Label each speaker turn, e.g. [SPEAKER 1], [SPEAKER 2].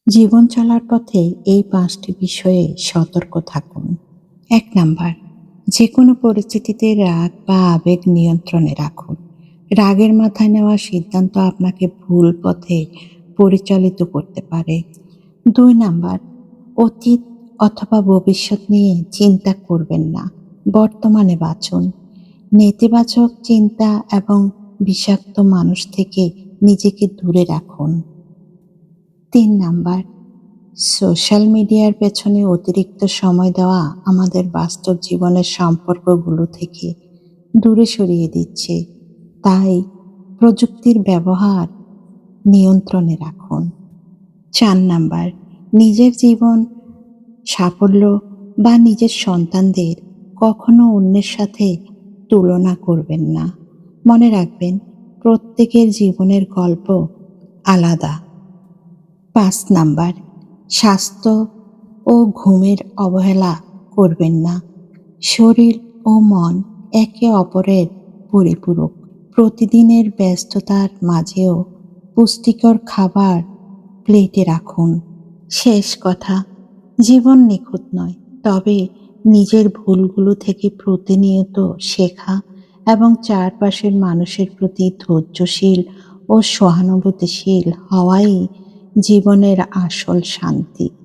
[SPEAKER 1] জীবন চলার পথে এই ৫টি বিষয়ে সতর্ক থাকুন। ১ নাম্বার, যেকোনো পরিস্থিতিতে রাগ বা আবেগ নিয়ন্ত্রণে রাখুন। রাগের মাথায় নেওয়া সিদ্ধান্ত আপনাকে ভুল পথে পরিচালিত করতে পারে। ২ নাম্বার, অতীত অথবা ভবিষ্যৎ নিয়ে চিন্তা করবেন না। বর্তমানে বাঁচুন। নেতিবাচক চিন্তা এবং বিষাক্ত মানুষ থেকে নিজেকে দূরে রাখুন। ৩ নাম্বার, সোশ্যাল মিডিয়ার পেছনে অতিরিক্ত সময় দেওয়া আমাদের বাস্তব জীবনের সম্পর্কগুলো থেকে দূরে সরিয়ে দিচ্ছে। তাই প্রযুক্তির ব্যবহার নিয়ন্ত্রণে রাখুন। ৪ নাম্বার, নিজের জীবন, সাফল্য বা নিজের সন্তানদের কখনো অন্যের সাথে তুলনা করবেন না। মনে রাখবেন, প্রত্যেকের জীবনের গল্প আলাদা। ৫ নাম্বার, স্বাস্থ্য ও ঘুমের অবহেলা করবেন না। শরীর ও মন একে অপরের পরিপূরক। প্রতিদিনের ব্যস্ততার মাঝেও পুষ্টিকর খাবার প্লেটে রাখুন। শেষ কথা, জীবন নিখুঁত নয়, তবে নিজের ভুলগুলো থেকে প্রতিনিয়ত শেখা এবং চারপাশের মানুষের প্রতি ধৈর্যশীল ও সহানুভূতিশীল হওয়াই জীবনের আসল শান্তি।